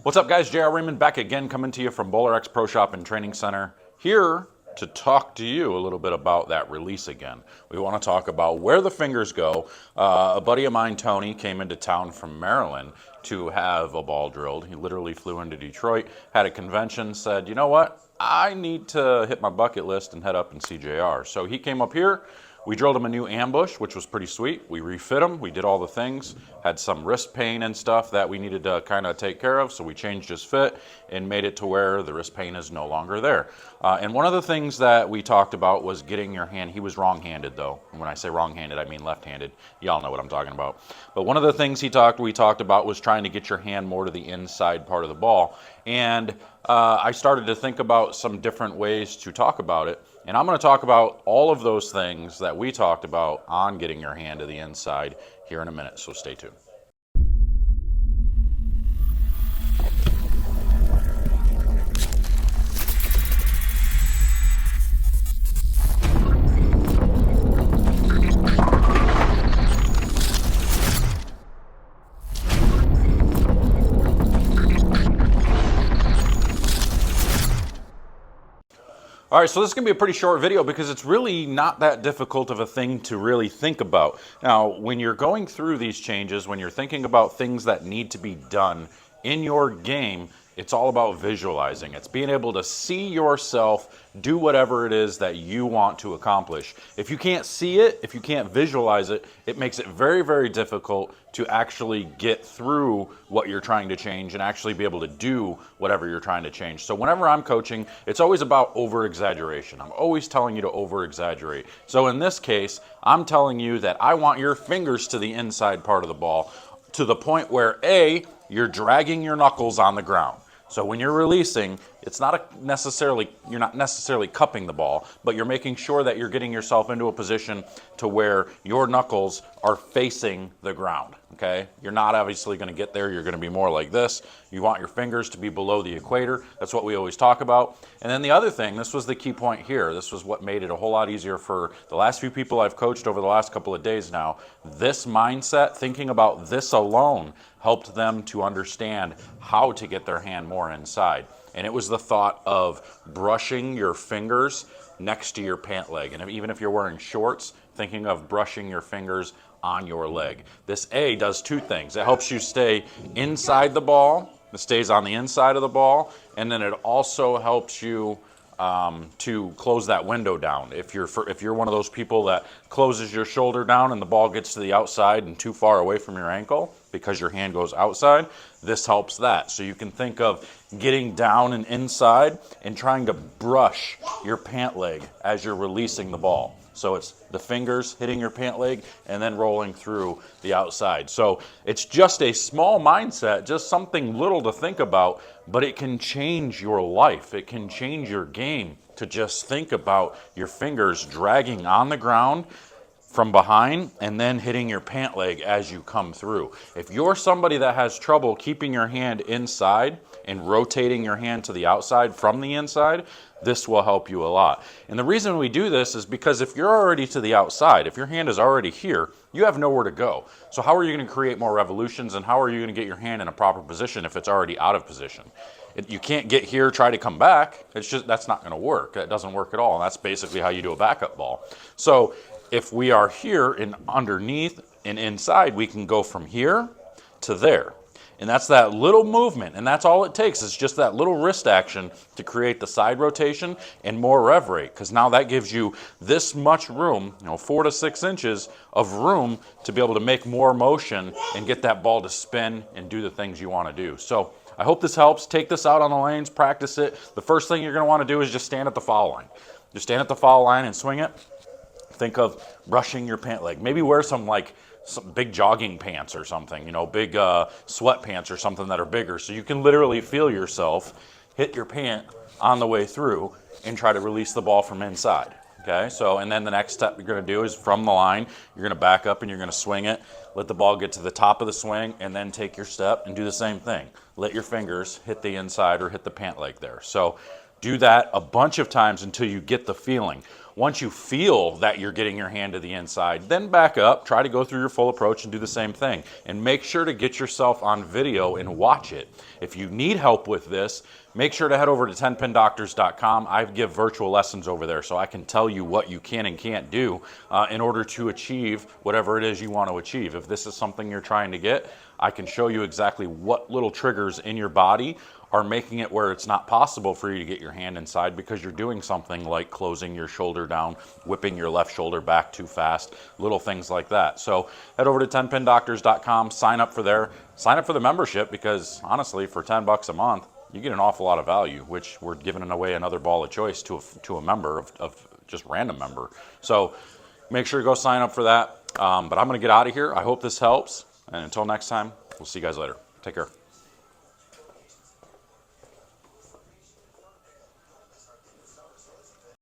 What's up, guys? JR Raymond back again, coming to you from Bowler X Pro Shop and Training Center, here to talk to you a little bit about that release again. We want to talk about where the fingers go. A buddy of mine, Tony, came into town from Maryland to have a ball drilled. He literally flew into Detroit, had a convention, said, you know what? I need to hit my bucket list and head up and see JR. So he came up here. We drilled him a new ambush, which was pretty sweet. We refit him, we did all the things, had some wrist pain and stuff that we needed to kind of take care of, so we changed his fit and made it to where the wrist pain is no longer there. And one of the things that we talked about was getting your hand. He was wrong-handed, though. And when I say wrong-handed, I mean left-handed. Y'all know what I'm talking about. But one of the things we talked about was trying to get your hand more to the inside part of the ball. And I started to think about some different ways to talk about it. And I'm going to talk about all of those things that we talked about on getting your hand to the inside here in a minute, so stay tuned. All right, so this is going to be a pretty short video because it's really not that difficult of a thing to really think about. Now, when you're going through these changes, when you're thinking about things that need to be done in your game, it's all about visualizing. It's being able to see yourself do whatever it is that you want to accomplish. If you can't see it, if you can't visualize it, it makes it very, very difficult to actually get through what you're trying to change and actually be able to do whatever you're trying to change. So whenever I'm coaching, it's always about over-exaggeration. I'm always telling you to over-exaggerate. So in this case, I'm telling you that I want your fingers to the inside part of the ball to the point where A, you're dragging your knuckles on the ground. So when you're releasing, you're not necessarily cupping the ball, but you're making sure that you're getting yourself into a position to where your knuckles are facing the ground, okay? You're not obviously going to get there. You're going to be more like this. You want your fingers to be below the equator. That's what we always talk about. And then the other thing, this was the key point here. This was what made it a whole lot easier for the last few people I've coached over the last couple of days now. This mindset, thinking about this alone, helped them to understand how to get their hand more inside. And it was the thought of brushing your fingers next to your pant leg. And even if you're wearing shorts, thinking of brushing your fingers on your leg. This A does two things. It helps you stay inside the ball. It stays on the inside of the ball. And then it also helps you to close that window down. If you're one of those people that closes your shoulder down and the ball gets to the outside and too far away from your ankle because your hand goes outside, this helps that. So you can think of getting down and inside and trying to brush your pant leg as you're releasing the ball. So it's the fingers hitting your pant leg and then rolling through the outside. So it's just a small mindset, just something little to think about, but it can change your life. It can change your game to just think about your fingers dragging on the ground from behind and then hitting your pant leg as you come through. If you're somebody that has trouble keeping your hand inside and rotating your hand to the outside from the inside, this will help you a lot. And the reason we do this is because if you're already to the outside, if your hand is already here, you have nowhere to go. So how are you going to create more revolutions, and how are you going to get your hand in a proper position if it's already out of position? You can't get here, try to come back. That's not going to work. That doesn't work at all. And that's basically how you do a backup ball. So if we are here and underneath and inside, we can go from here to there. And that's that little movement, and that's all it takes is just that little wrist action to create the side rotation and more rev rate, because now that gives you this much room, 4 to 6 inches of room to be able to make more motion and get that ball to spin and do the things you want to do. So I hope this helps. Take this out on the lanes, practice it. The first thing you're going to want to do is just stand at the foul line. Just stand at the foul line and swing it. Think of brushing your pant leg. Maybe wear some big jogging pants or something, big sweatpants or something that are bigger, so you can literally feel yourself hit your pant on the way through and try to release the ball from inside. Okay, so and then the next step you're going to do is from the line, you're going to back up and you're going to swing it, let the ball get to the top of the swing, and then take your step and do the same thing. Let your fingers hit the inside or hit the pant leg there. So Do that a bunch of times until you get the feeling. Once you feel that you're getting your hand to the inside, then back up, try to go through your full approach and do the same thing. And make sure to get yourself on video and watch it. If you need help with this, make sure to head over to 10pindoctors.com. I give virtual lessons over there so I can tell you what you can and can't do in order to achieve whatever it is you want to achieve. If this is something you're trying to get, I can show you exactly what little triggers in your body are making it where it's not possible for you to get your hand inside because you're doing something like closing your shoulder down, whipping your left shoulder back too fast, little things like that. So head over to 10pindoctors.com, sign up for there, sign up for the membership because honestly, for $10 a month, you get an awful lot of value, which we're giving away another ball of choice to a member of just random member. So make sure to go sign up for that. But I'm going to get out of here. I hope this helps. And until next time, we'll see you guys later. Take care.